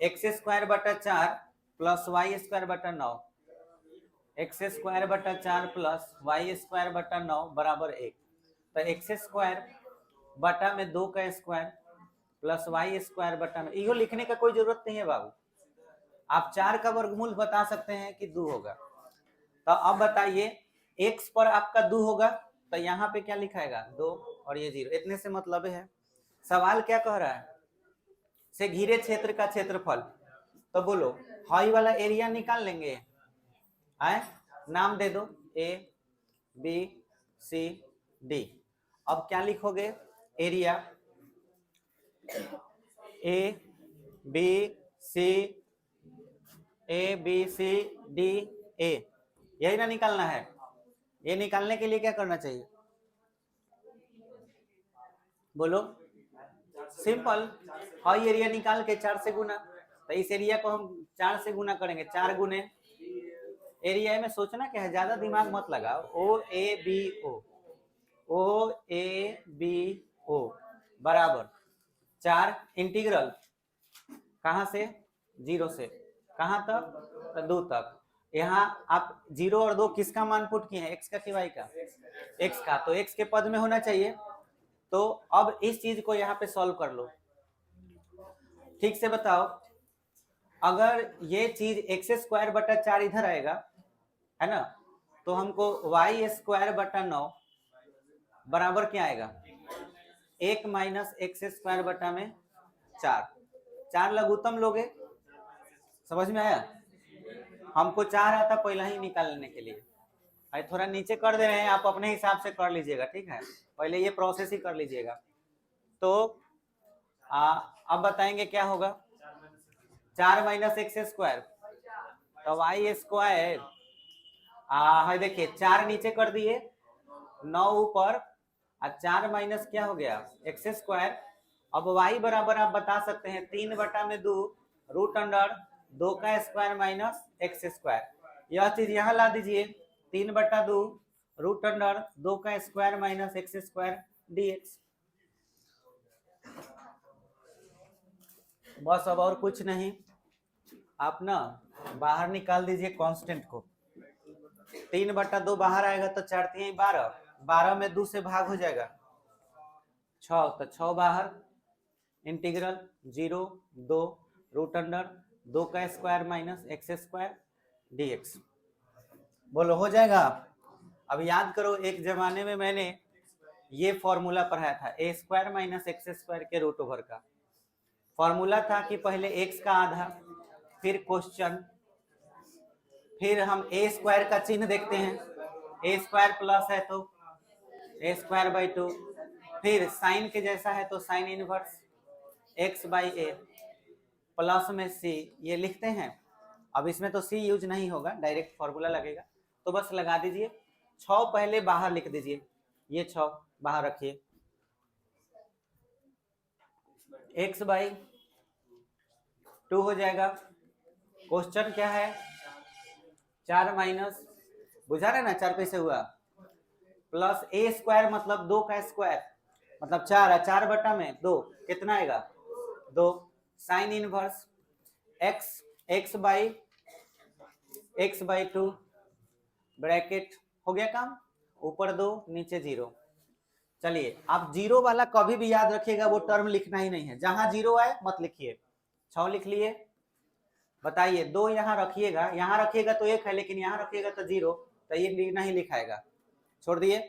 X square बटा 4 plus Y square बटा 9, x square बटा 4 प्लस वाई स्क्वायर बटा 9 बराबर 1। तो एक्स स्क्वायर बटा में 2 का स्क्वायर प्लस वाई स्क्वायर बटा में, इहो लिखने का कोई जरूरत नहीं है बाबू, आप 4 का वर्गमूल बता सकते हैं कि 2 होगा। तो अब बताइए x पर आपका 2 होगा तो यहाँ पे क्या लिखाएगा 2 और ये 0, इतने से मतलब है। सवाल क्या कह रहा है, से घिरे क्षेत्र का क्षेत्रफल, तो बोलो हाई वाला एरिया निकाल लेंगे, आए नाम दे दो ए बी सी डी। अब क्या लिखोगे, area A B C D A, यही ना निकालना है। ये निकालने के लिए क्या करना चाहिए बोलो, सिंपल, हाई एरिया निकाल के 4 से गुना, तो इस एरिया को हम 4 से गुना करेंगे, 4 गुने एरिया में सोचना क्या है, ज्यादा दिमाग मत लगाओ, ओ ए बी ओ बराबर 4 इंटीग्रल कहां से 0 से कहां तक 2 तक। यहाँ आप 0 और 2 किसका मान पुट किए हैं, x का कि y का, x का, तो x के पद में होना चाहिए। तो अब इस चीज को यहाँ पे सॉल्व कर लो, ठीक से बताओ, अगर ये चीज एक्स स्क्वायर बटा 4 इधर आएगा है ना, तो हमको वाई स्क्वायर बटा 9 बराबर क्या आएगा 1 माइनस एक्स स्क्वायर बटा में 4 लघुत्तम लोगे, समझ में आया, हमको 4 आता पहला ही निकालने के लिए, भाई थोड़ा नीचे कर दे रहे हैं, आप अपने हिसाब से कर लीजिएगा, ठीक है, पहले ये प्रोसेस ही कर लीजिएगा। तो अब बताएंगे क्या होगा, 4 माइनस एक्स स्क्वायर, तो वाई स्क्वायर है, देखिए 4 नीचे कर दिए, 9 ऊपर, और 4 माइनस क्या हो गया एक्स स्क्वायर। अब y बराबर आप बता सकते हैं 3 बटा में 2 रूट अंडर 2 का स्क्वायर माइनस एक्स स्क्वायर, यह चीज यहाँ ला दीजिए, 3 बटा 2 रूट अंडर 2 का square minus x square dx, बस अब और कुछ नहीं, आप ना बाहर निकाल दीजिए कांस्टेंट को, 3 बटा 2 बाहर आएगा तो 4 3 12, 12 में 2 से भाग हो जाएगा 6, तो 6 बाहर, इंटीग्रल 0 2 रूट अंडर 2 का square minus x square dx, बोलो हो जाएगा। अब याद करो एक जमाने में मैंने ये फॉर्मूला पढ़ाया था, ए स्क्वायर माइनस एक्स स्क्वायर के रूट ओवर का फॉर्मूला था कि पहले x का आधा, फिर क्वेश्चन, फिर हम ए स्क्वायर का चिन्ह देखते हैं, ए स्क्वायर प्लस है तो ए स्क्वायर बाई 2, फिर साइन के जैसा है तो sine inverse x by A plus में c, ये लिखते हैं। अब इसमें तो c यूज नहीं होगा, डायरेक्ट फॉर्मूला लगेगा, तो बस लगा दीजिए, 6 पहले बाहर लिख दीजिए, ये 6 बाहर रखिए, x बाई 2 हो जाएगा, क्वेश्चन क्या है 4 माइनस, बुझा रहे ना 4 कैसे हुआ, प्लस ए स्क्वायर मतलब 2 का स्क्वायर मतलब 4 है, 4 बटा में 2 कितना आएगा 2, sine inverse x by 2 bracket, हो गया काम, ऊपर 2 नीचे 0। चलिए आप 0 वाला कभी भी याद रखिएगा, वो टर्म लिखना ही नहीं है, जहां 0 आए मत लिखिए। 6 लिख लिए, बताइए 2 यहाँ रखिएगा तो 1 है, लेकिन यहाँ रखिएगा तो 0, तो ये नहीं लिखाएगा, छोड़ दिए।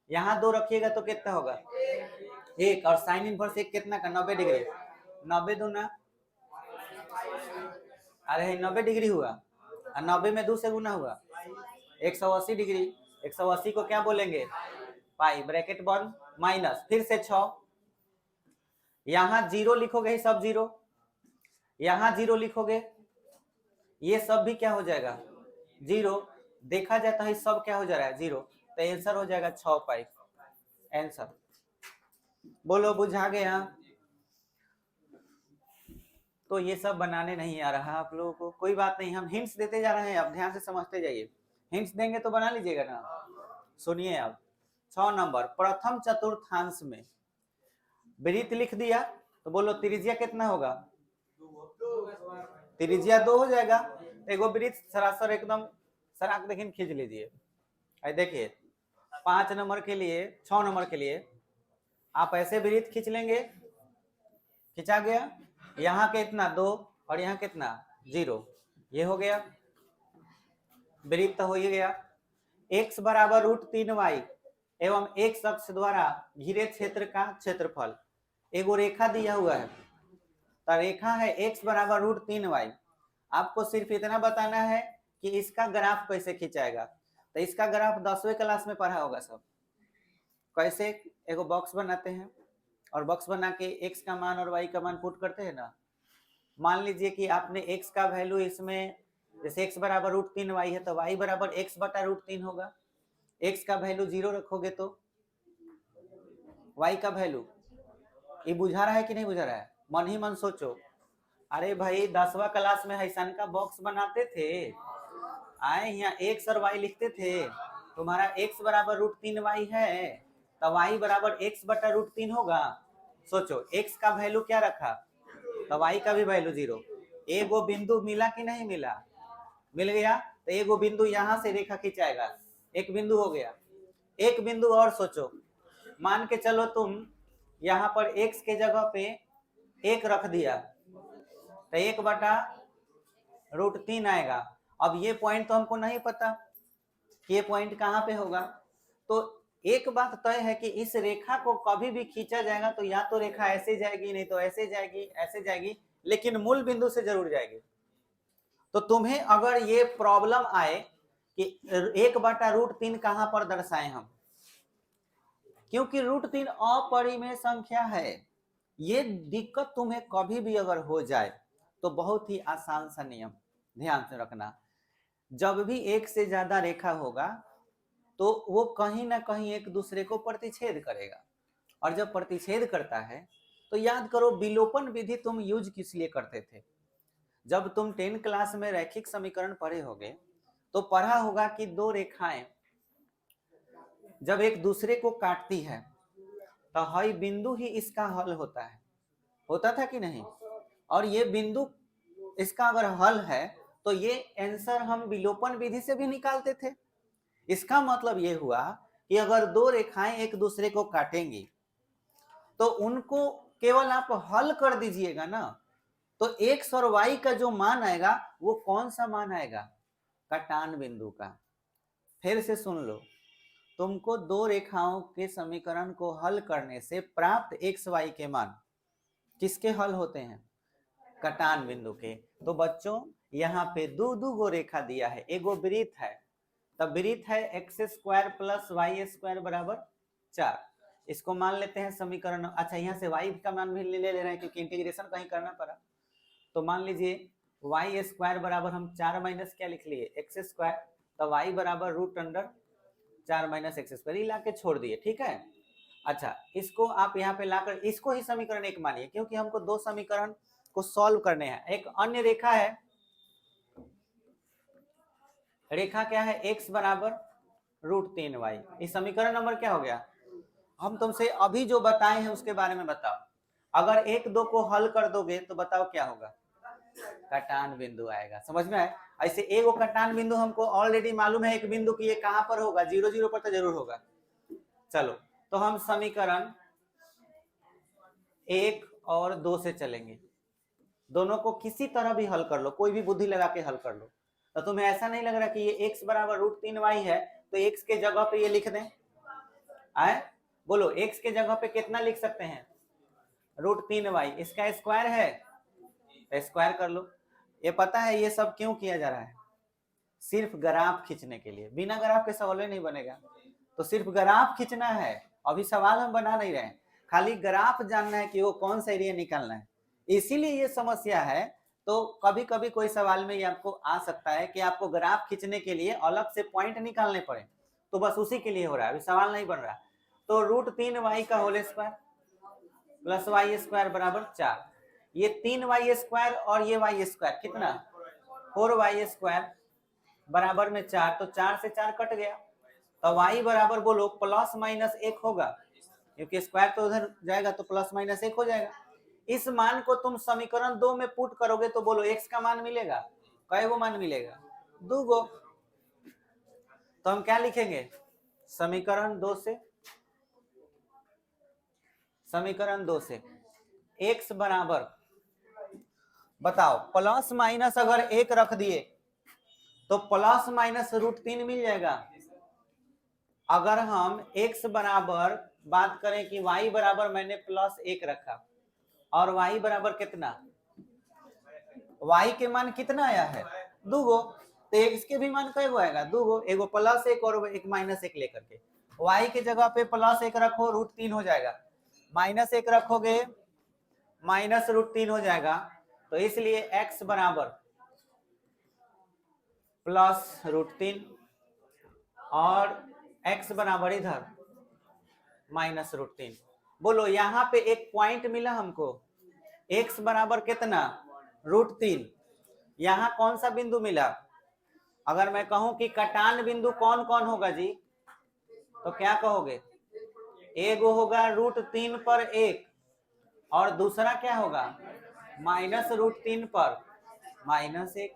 यहाँ 2 रखिएगा तो कितना होगा 1, और साइन इनवर्स 1 कितना का 90 डिग्री, 90 दूना, अरे 90 डिग्री हुआ, और 90 में 2 से गुना हुआ 180 डिग्री, 180 को क्या बोलेंगे पाई, ब्रैकेट बंद, माइनस, फिर से 6, यहाँ 0 लिखोगे ही सब 0, यहाँ 0 लिखोगे ये सब भी क्या हो जाएगा 0, देखा जाता है सब क्या हो जा रहा है 0, तो आंसर हो जाएगा 6 पाई, आंसर। बोलो बुझा गया। तो ये सब बनाने नहीं आ रहा आप लोगों को, कोई बात नहीं, हम हिंट्स देते जा रहे हैं, अब ध्यान से समझते जाइए, हिंट्स देंगे तो बना लीजिएगा ना। सुनिए अब 6 नंबर, प्रथम चतुर्थांश में वृत्त लिख दिया, तो बोलो त्रिज्या कितना होगा त्रिज्या 2 हो जाएगा। एगो वृत्त सरासर एकदम सराक देखिए खींच लीजिए। देखिए 5 नंबर के लिए 6 नंबर के लिए आप ऐसे वृत्त खींच लेंगे, खिंचा गया, यहाँ के इतना 2 और यहाँ कितना 0, ये हो गया वृत्त तो हो ही गया। x बराबर √3y एवं x अक्ष द्वारा घिरे क्षेत्र का क्षेत्रफल, एगो रेखा दिया हुआ है, तो रेखा है x बराबर √3y। आपको सिर्फ इतना बताना है कि इसका ग्राफ कैसे खिंचाएगा। तो इसका ग्राफ 10वीं क्लास में पढ़ा होगा सब। कैसे, एगो बॉक्स बनाते हैं और बॉक्स बना के x का मान और y का मान पुट करते हैं ना। मान लीजिए कि आपने x का वैल्यू इसमें, जैसे x बराबर √3y है तो y बराबर x बटा √3 होगा। x का वैल्यू 0 रखोगे तो y का वैल्यू, ये बुझा रहा है कि नहीं बुझा रहा है? मन ही मन सोचो। अरे भाई 10वां क्लास में हैसान का बॉक्स बनाते थे, आए यहाँ x और y लिखते थे, तुम्हारा x बराबर √3y है तो y बराबर x बटा √3 होगा। सोचो x का वैल्यू क्या रखा तो y का भी वैल्यू 0। एगो बिंदु मिला कि नहीं मिला? मिल गया। तो एगो बिंदु यहाँ से रेखा खिंचाएगा, एक बिंदु हो गया। एक बिंदु और सोचो, मान के चलो तुम यहाँ पर x के जगह पे 1 रख दिया तो 1 बटा √3 आएगा। अब ये पॉइंट तो हमको नहीं पता कि ये पॉइंट कहाँ पे होगा। तो एक बात तय है कि इस रेखा को कभी भी खींचा जाएगा तो या तो रेखा ऐसे जाएगी, नहीं तो ऐसे जाएगी, ऐसे जाएगी, लेकिन मूल बिंदु से जरूर जाएगी। तो तुम्हें अगर ये प्रॉब्लम आए कि 1 बटा √3 कहाँ पर दर्शाए हम, क्योंकि √3 अपरिमेय संख्या है। ये दिक्कत तुम्हें कभी भी अगर हो जाए तो बहुत ही आसान सा नियम ध्यान से रखना, जब भी एक से ज्यादा रेखा होगा तो वो कहीं ना कहीं एक दूसरे को प्रतिच्छेद करेगा, और जब प्रतिच्छेद करता है तो याद करो विलोपन विधि तुम यूज किस लिए करते थे। जब तुम 10 क्लास में रैखिक समीकरण पढ़े होगे तो पढ़ा होगा कि दो रेखाएं जब एक दूसरे को काटती है तो हई बिंदु ही इसका हल होता है, होता था कि नहीं? और ये बिंदु इसका अगर हल है तो ये आंसर हम विलोपन विधि से भी निकालते थे। इसका मतलब ये हुआ कि अगर दो रेखाएं एक दूसरे को काटेंगी तो उनको केवल आप हल कर दीजिएगा ना, तो x और y का जो मान आएगा वो कौन सा मान आएगा? कटान बिंदु का। फिर से सुन लो, तुमको दो रेखाओं के समीकरण को हल करने से प्राप्त x y के मान किसके हल होते हैं? कटान बिंदु के। तो बच्चों यहाँ पे दो गो रेखा दिया है, एगो वृत्त है, तब वृत्त है x² + y² बराबर 4। इसको मान लेते हैं समीकरण। अच्छा यहाँ से y का मान भी ले रहे हैं क्योंकि इंटीग्रेशन कहीं करना पड़ा। तो मान लीजिए y² बराबर हम 4 माइनस क्या लिख लिए x², तो y बराबर √4 - x², ये ला के छोड़ दिए, ठीक है। अच्छा इसको आप यहाँ पे लाकर इसको ही समीकरण 1 मानिए, क्योंकि हमको दो समीकरण को सॉल्व करने हैं। एक अन्य रेखा है, रेखा क्या है? x बराबर √3y। इस समीकरण नंबर क्या हो गया? हम तुमसे अभी जो बताए हैं उसके बारे में बताओ। अगर 1 2 को हल कर दोगे तो बताओ क्या होगा? कटान बिंदु आएगा। समझ में आए? ऐसे एगो कटान बिंदु हमको ऑलरेडी मालूम है, एक बिंदु की ये कहां पर होगा? 0 0 पर तो जरूर होगा। चलो तो हम समीकरण 1 और 2 से चलेंगे। दोनों को किसी तरह भी हल कर लो, कोई भी बुद्धि लगा के हल कर लो। तो तुम्हें ऐसा नहीं लग रहा कि ये x बराबर √3y है तो x के जगह पे ये लिख दें? आए बोलो, x के जगह पे कितना लिख सकते हैं? √3y। इसका स्क्वायर है तो स्क्वायर कर लो। ये पता है ये सब क्यों किया जा रहा है? सिर्फ ग्राफ खींचने के लिए। बिना ग्राफ के सवाल नहीं बनेगा, तो सिर्फ ग्राफ खींचना है। अभी सवाल हम बना नहीं रहे हैं, खाली ग्राफ जानना है कि वो कौन सा एरिया निकालना है। इसीलिए ये समस्या है। तो कभी कभी कोई सवाल में ये आपको आ सकता है कि आपको ग्राफ खींचने के लिए अलग से पॉइंट निकालने पड़े, तो बस उसी के लिए हो रहा है, अभी सवाल नहीं बन रहा। तो √3y का होल स्क्वायर प्लस y² बराबर 4। ये 3y² और ये y² कितना? 4y² बराबर में 4, तो 4 से 4 कट गया। तो y बराबर बोलो ±1 होगा, क्योंकि स्क्वायर तो उधर जाएगा तो +- 1 हो जाएगा। इस मान को तुम समीकरण 2 में पुट करोगे तो बोलो x का मान मिलेगा, कै गो मान मिलेगा, 2 गो। तो हम क्या लिखेंगे, समीकरण 2 से x बराबर, बताओ प्लस माइनस अगर 1 रख दिए तो प्लस माइनस √3 मिल जाएगा। अगर हम x बराबर बात करें कि y बराबर मैंने +1 रखा और y बराबर कितना, y के मान कितना आया है, 2 गो, तो x के भी मान कै गो आएगा, 2 गो, एगो +1 और एक -1 लेकर के। y के जगह पे +1 रखो √3 हो जाएगा, -1 रखोगे -√3 हो जाएगा। तो इसलिए x बराबर +√3 और x बराबर इधर -√3। बोलो यहाँ पे एक पॉइंट मिला हमको, x बराबर कितना, √3। यहाँ कौन सा बिंदु मिला, अगर मैं कहूं कि कटान बिंदु कौन कौन होगा जी, तो क्या कहोगे, एगो होगा √3 पर 1 और दूसरा क्या होगा -√3 पर -1।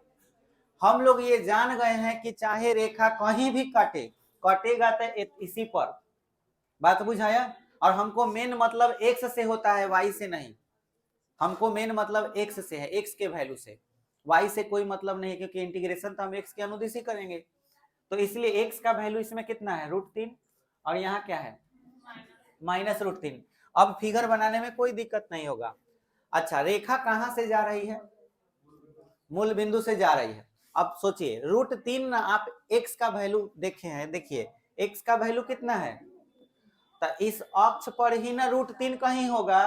हम लोग ये जान गए हैं कि चाहे रेखा कहीं भी कटेगा तो इसी पर, बात बुझाया। और हमको मेन मतलब x से होता है, y से नहीं। हमको मेन मतलब x से है, x के वैल्यू से, y से कोई मतलब नहीं, क्योंकि इंटीग्रेशन तो हम x के अनुदिश ही करेंगे। तो इसलिए x का वैल्यू इसमें कितना है, √3, और यहाँ क्या है -√3। अब फिगर बनाने में कोई दिक्कत नहीं होगा। अच्छा, रेखा कहां से जा रही है, मूल बिंदु से जा रही है। अब सोचिए √3 ना, आप x का वैल्यू देखे हैं, देखिए x का वैल्यू कितना है, तो इस अक्ष पर ही ना √3 कहीं होगा,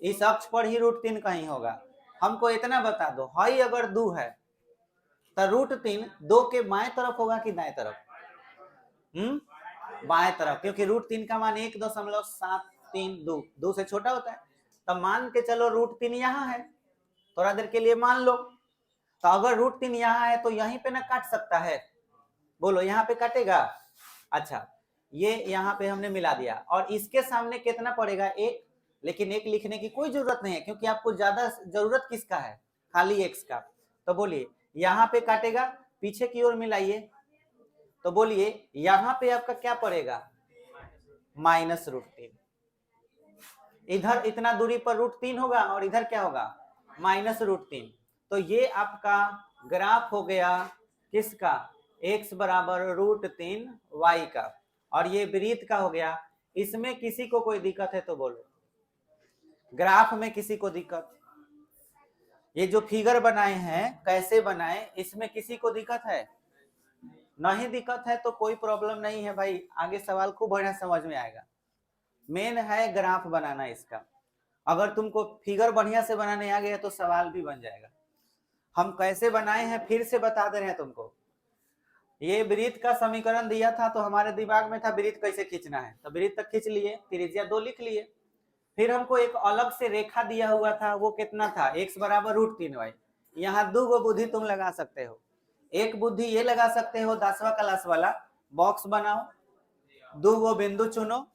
इस अक्ष पर ही √3 कहीं होगा। हमको इतना बता दो, हाई अगर 2 है तो √3 2 के बाएं तरफ होगा कि दाएं तरफ, बाएं तरफ, क्योंकि √3 का मान 1.732, 2 से छोटा होता है। तब मान के चलो √3 यहाँ है, थोड़ा देर के लिए मान लो, तो अगर √3 यहाँ है तो यहीं पे ना काट सकता है, बोलो यहाँ पे काटेगा। अच्छा, ये यहाँ पे हमने मिला दिया, और इसके सामने कितना पड़ेगा, 1, लेकिन 1 लिखने की कोई जरूरत नहीं है, क्योंकि आपको ज्यादा जरूरत किसका है, खाली x का। तो बोलिए यहाँ पे काटेगा, पीछे की ओर मिलाइए, तो बोलिए यहाँ पे आपका क्या पड़ेगा, -√3। इधर इतना दूरी पर √3 होगा और इधर क्या होगा, -√3। तो ये आपका ग्राफ हो गया किसका, x बराबर √3 y का, और ये वृत्त का हो गया। इसमें किसी को कोई दिक्कत है तो बोलो, ग्राफ में किसी को दिक्कत, ये जो फिगर बनाए हैं कैसे बनाए, इसमें किसी को दिक्कत है, नहीं दिक्कत है तो कोई प्रॉब्लम नहीं है भाई, आगे सवाल खूब बढ़िया समझ में आएगा। मेन है ग्राफ बनाना इसका, अगर तुमको फिगर बढ़िया से बनाने आ गया तो सवाल भी बन जाएगा। हम कैसे बनाए हैं फिर से बता दे रहे हैं तुमको। ये वृत्त का समीकरण दिया था तो हमारे दिमाग में था वृत्त कैसे खींचना है, तो वृत्त तक खींच लिए, त्रिज्या 2 लिख लिए। फिर हमको एक अलग से रेखा दिया हुआ था, वो कितना था, x बराबर √3y। यहाँ 2 गो बुद्धि तुम लगा सकते हो, एक बुद्धि ये लगा सकते हो 10वां क्लास वाला, बॉक्स बनाओ, 2 गो बिंदु चुनो,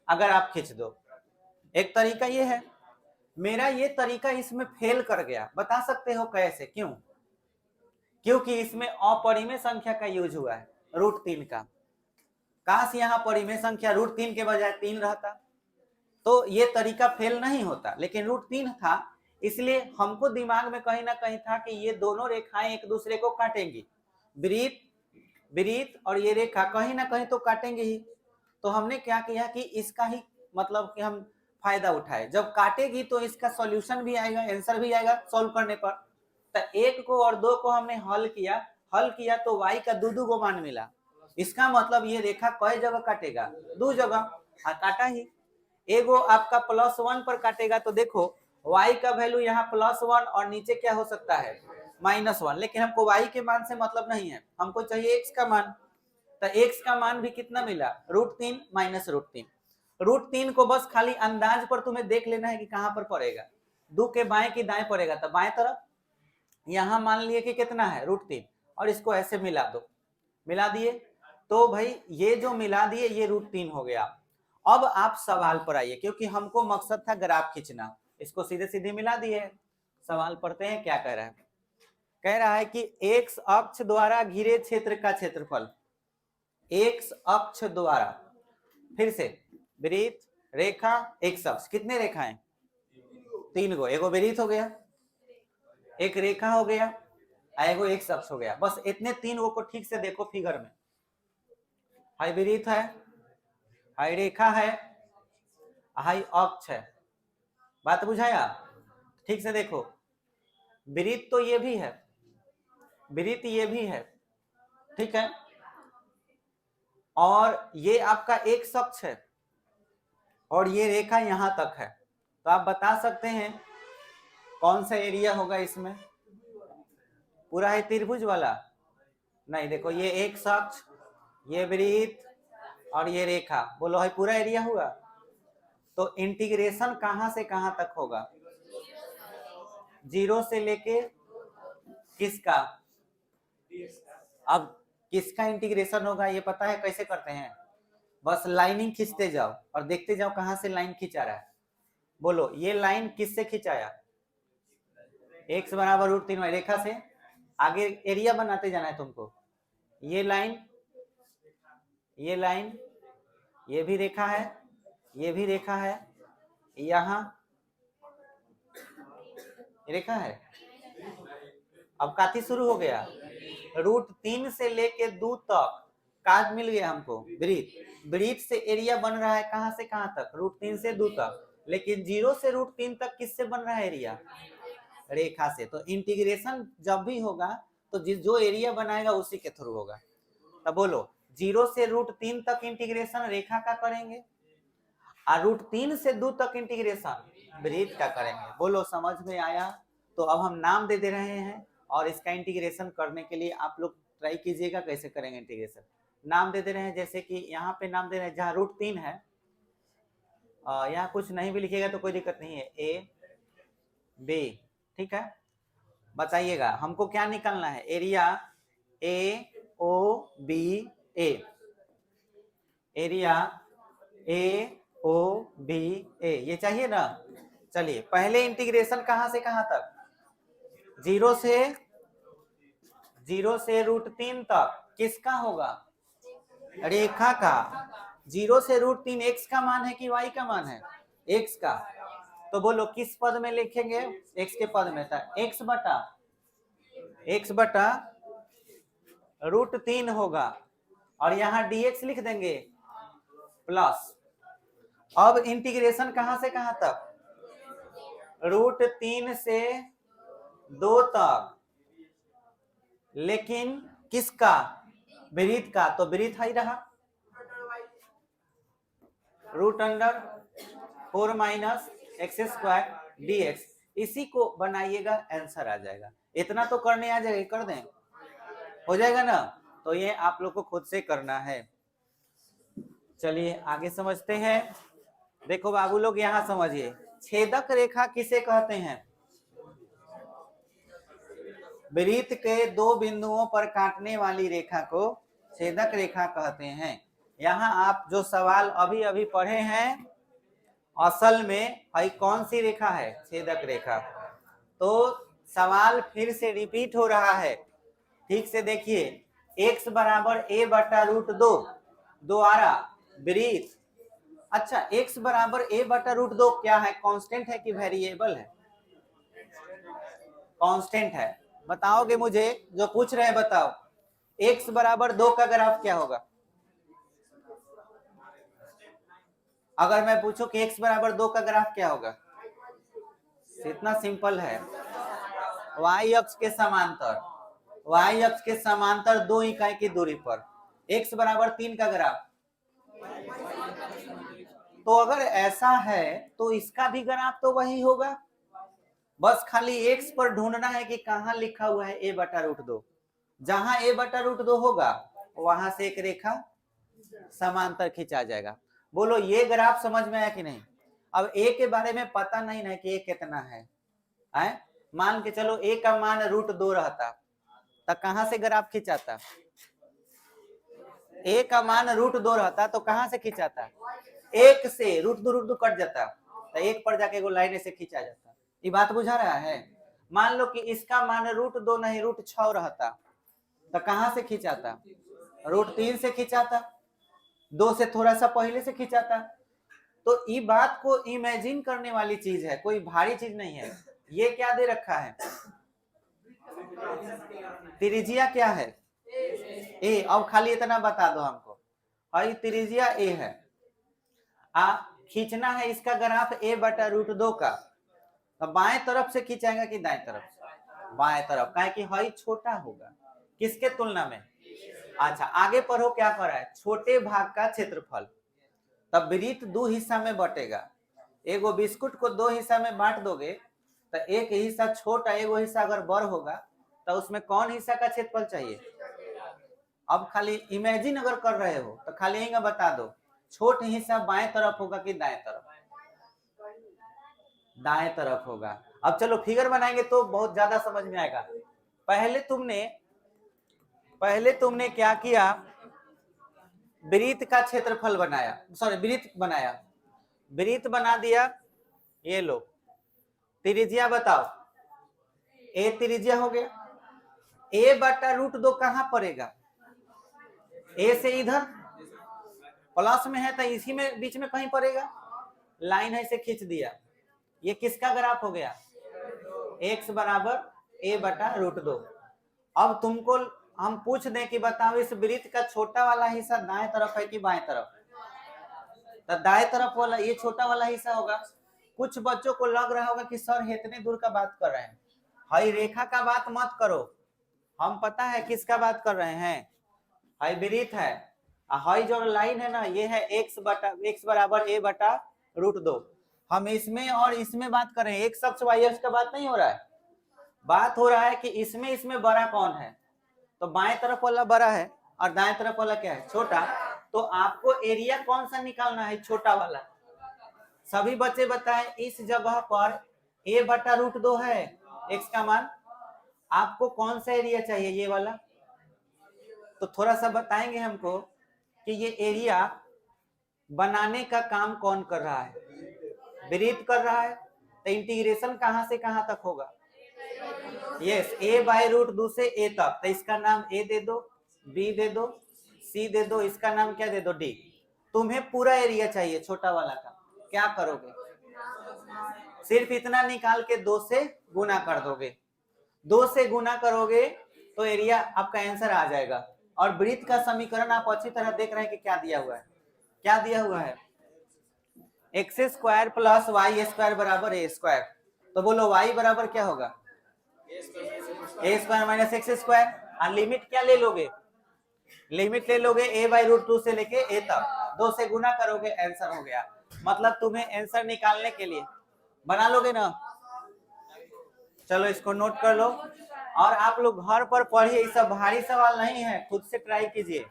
अगर आप खींच दो, एक तरीका ये है। मेरा ये तरीका इसमें फेल कर गया, बता सकते हो कैसे, क्यों, क्योंकि इसमें अपरिमेय संख्या का यूज हुआ है, √3 का। काश यहाँ परिमेय संख्या √3 के बजाय 3 रहता तो ये तरीका फेल नहीं होता, लेकिन √3 था, इसलिए हमको दिमाग में कहीं ना कहीं था कि ये दोनों रेखाएं एक दूसरे को काटेंगी, वृत्त और ये रेखा कहीं ना कहीं तो काटेंगे ही। तो हमने क्या किया कि इसका ही मतलब कि हम फायदा उठाए, जब काटेगी तो इसका सॉल्यूशन भी आएगा, आंसर भी आएगा सॉल्व करने पर। तो 1 को और 2 को हमने हल किया तो y का 2 गो मान मिला, इसका मतलब ये रेखा कई जगह काटेगा, 2 जगह, काटा ही। एगो आपका +1 पर काटेगा तो देखो y का वैल्यू यहाँ +1 और नीचे क्या हो सकता है, -1, लेकिन हमको y के मान से मतलब नहीं है, हमको चाहिए x का मान। तो x का मान भी कितना मिला, √3 -√3। √3 को बस खाली अंदाज पर तुम्हें देख लेना है कि कहां पर पड़ेगा, 2 के बाएं की दाएं पड़ेगा, तो बाएं तरफ। यहां मान लिए कि कितना है, √3, और इसको ऐसे मिला दो, मिला दिए तो भाई ये जो मिला दिए ये √3 हो गया। अब आप सवाल पर आइए, क्योंकि हमको मकसद था ग्राफ खींचना, इसको सीधे सीधे मिला दिए। सवाल पढ़ते हैं क्या कह रहा है। कह रहा है कि एक्स अक्ष द्वारा घिरे क्षेत्र का क्षेत्रफल, एक्स अक्ष द्वारा, फिर से वृत्त, रेखा, एक्स अक्ष, कितने रेखाएं? 3 गो, एगो वृत्त हो गया, एक रेखा हो गया, एगो एक्स अक्ष हो गया। बस इतने 3 गो को ठीक से देखो फिगर में। हाई वृत्त है, हाई रेखा है, हाई अक्ष है। बात बुझाया? ठीक से देखो, वृत्त तो ये भी है, वृत्त ये भी है, ठीक है, और ये आपका एक्स अक्ष है, और ये रेखा यहां तक है। तो आप बता सकते हैं कौन सा एरिया होगा इसमें? पूरा है त्रिभुज वाला? नहीं, देखो ये एक्स अक्ष, ये वृत्त और ये रेखा, बोलो है पूरा एरिया हुआ। तो इंटीग्रेशन कहां से कहां तक होगा? 0 से लेके किसका? अब किसका इंटीग्रेशन होगा ये पता है कैसे करते हैं? बस लाइनिंग खींचते जाओ और देखते जाओ कहां से लाइन खींचा रहा है। बोलो ये लाइन किससे खिंचाया? x बराबर √3 रेखा से। आगे एरिया बनाते जाना है तुमको। ये लाइन, ये लाइन, ये भी रेखा है, ये भी रेखा है, यहां रेखा है। अब काथी शुरू हो गया? √3 से लेके 2 तक काट मिल गया हमको वृत्त। वृत्त से एरिया बन रहा है कहां से कहां तक? √3 से 2 तक। लेकिन 0 से √3 तक किससे बन रहा है एरिया? रेखा से। तो इंटीग्रेशन जब भी होगा तो जो एरिया बनाएगा उसी के थ्रू होगा। तब बोलो 0 से √3 तक इंटीग्रेशन रेखा का करेंगे, और √3 से 2 तक इंटीग्रेशन वृत्त का करेंगे। बोलो समझ में आया? तो अब हम नाम दे दे रहे हैं, और इसका इंटीग्रेशन करने के लिए आप लोग ट्राई कीजिएगा कैसे करेंगे इंटीग्रेशन। नाम दे दे रहे हैं, जैसे कि यहाँ पे नाम दे रहे हैं जहाँ √3 है, यहाँ कुछ नहीं भी लिखिएगा तो कोई दिक्कत नहीं है, ए बी, ठीक है। बताइएगा हमको क्या निकालना है? Area A O B A, area A O B A, ये चाहिए ना। चलिए पहले इंटीग्रेशन कहां से कहां तक? 0 से √3 तक किसका होगा? रेखा का। 0 से √3 x का मान है कि y का मान है? x का। तो बोलो किस पद में लिखेंगे? x के पद में था, x बटा √3 होगा, और यहाँ dx लिख देंगे प्लस। अब इंटीग्रेशन कहां से कहां तक? √3 से 2 तक, लेकिन किसका? वृत्त का। तो वृत्त ही रहा, √4 - x² dx। इसी को बनाइएगा, आंसर आ जाएगा। इतना तो करने आ जाएगा, कर दें, हो जाएगा ना। तो ये आप लोग को खुद से करना है। चलिए आगे समझते हैं। देखो बाबू लोग यहाँ समझिए, छेदक रेखा किसे कहते हैं? वृत्त के 2 बिंदुओं पर काटने वाली रेखा को छेदक रेखा कहते हैं। यहाँ आप जो सवाल अभी अभी पढ़े हैं, असल में भाई कौन सी रेखा है? छेदक रेखा। तो सवाल फिर से रिपीट हो रहा है, ठीक से देखिए। x बराबर a बटा √2 द्वारा वृत्त। अच्छा, x बराबर a बटा √2 क्या है? कांस्टेंट है कि वेरिएबल है? कांस्टेंट है। बताओगे मुझे, जो पूछ रहे हैं बताओ, x बराबर 2 का ग्राफ क्या होगा? अगर मैं पूछूं कि x बराबर 2 का ग्राफ क्या होगा? इतना सिंपल है, y अक्ष के समांतर, y अक्ष के समांतर 2 इकाई की दूरी पर x बराबर 3 का ग्राफ। तो अगर ऐसा है तो इसका भी ग्राफ तो वही होगा। बस खाली x पर ढूंढना है कि कहां लिखा हुआ है a बटा √2। जहां a बटा √2 होगा वहां से एक रेखा समांतर खींचा जाएगा। बोलो ये ग्राफ समझ में आया कि नहीं? अब a के बारे में पता नहीं ना कि a कितना है, मान के चलो a का मान √2 रहता, तो कहां से ग्राफ खिंचाता? a का मान √2 रहता तो कहां से खिंचाता? एक से रूट दो कट जाता, तो एक पर जाके एगो लाइन ऐसे खींचा जाता। ये बात बुझा रहा है? मान लो कि इसका मान √2 नहीं √6 रहता, तो कहां से खींचाता? √3 से खींचाता, 2 से थोड़ा सा पहले से खींचाता। तो ये बात को इमेजिन करने वाली चीज है, कोई भारी चीज नहीं है। ये क्या दे रखा है? त्रिज्या क्या है? ए। अब खाली इतना बता दो हमको, और त्रिज्या ए है। खींचना है इसका ग्राफ a/√2 का, तो बाएं तरफ से खींचाएगा कि दाएं तरफ से? बाएं तरफ, काहे कि हई छोटा होगा किसके तुलना में? अच्छा आगे पढ़ो क्या कर रहा है, छोटे भाग का क्षेत्रफल। तब वृत्त 2 हिस्सा में बटेगा, एगो बिस्कुट को 2 हिस्सा में बांट दोगे, तो एक हिस्सा छोटा एगो हिस्सा अगर बड़ होगा, तो उसमें कौन हिस्सा का क्षेत्रफल चाहिए? अब खाली इमेजिन अगर कर रहे हो तो खाली यही बता दो, छोट हिस्सा बाएं तरफ होगा कि दाएं तरफ? दाएं तरफ होगा। अब चलो फिगर बनाएंगे तो बहुत ज्यादा समझ में आएगा। पहले तुमने क्या किया, वृत्त का क्षेत्रफल बनाया, सॉरी वृत्त बनाया, वृत्त बना दिया। ये लो त्रिज्या बताओ, ए त्रिज्या हो गया। a/√2 कहां पड़ेगा? ए से इधर प्लस में है तो इसी में बीच में कहीं पड़ेगा, लाइन ऐसे खींच दिया। ये किसका ग्राफ हो गया? x = a/√2। अब तुमको हम पूछ दें कि बताओ इस वृत्त का छोटा वाला हिस्सा दाएं तरफ है कि बाएं तरफ? तो दाएं तरफ वाला ये छोटा वाला हिस्सा होगा। कुछ बच्चों को लग रहा होगा कि सर इतने दूर का बात कर रहे हैं, हई रेखा का बात मत करो, हम पता है किसका बात कर रहे हैं, हई वृत्त है। हई जो लाइन है ना, ये है x = a/√2। हम इसमें और इसमें बात कर रहे हैं, x अक्ष y अक्ष का बात नहीं हो रहा है। बात हो रहा है कि इसमें बड़ा कौन है, तो बाएं तरफ वाला बड़ा है और दाएं तरफ वाला क्या है? छोटा। तो आपको एरिया कौन सा निकालना है? छोटा वाला। सभी बच्चे बताएं, इस जगह पर a/√2 है, x का मान। आपको कौन सा एरिया चाहिए? ये वाला। तो थोड़ा सा बताएंगे हमको कि ये एरिया बनाने का काम कौन कर रहा है? वृत्त कर रहा है। तो इंटीग्रेशन कहां से कहां तक होगा? यस, a/√2 से a तक। तो इसका नाम a दे दो, b दे दो, c दे दो, इसका नाम क्या दे दो? d। तुम्हें पूरा एरिया चाहिए छोटा वाला का, क्या करोगे? सिर्फ इतना निकाल के 2 से गुना कर दोगे। 2 से गुना करोगे तो एरिया आपका आंसर आ जाएगा। और वृत्त का समीकरण आप अच्छी तरह देख रहे हैं कि क्या दिया हुआ है? क्या दिया हुआ है? x² + y² = a²। तो बोलो y बराबर क्या होगा? a² - x²। और लिमिट क्या ले लोगे? लिमिट ले लोगे a/√2 से लेके a तक, 2 से गुना करोगे, आंसर हो गया। मतलब तुम्हें आंसर निकालने के लिए बना लोगे ना? चलो इसको नोट कर लो, और आप लोग घर पर पढ़िए, ये सब भारी सवाल नहीं है, खुद से ट्राई कीजिए।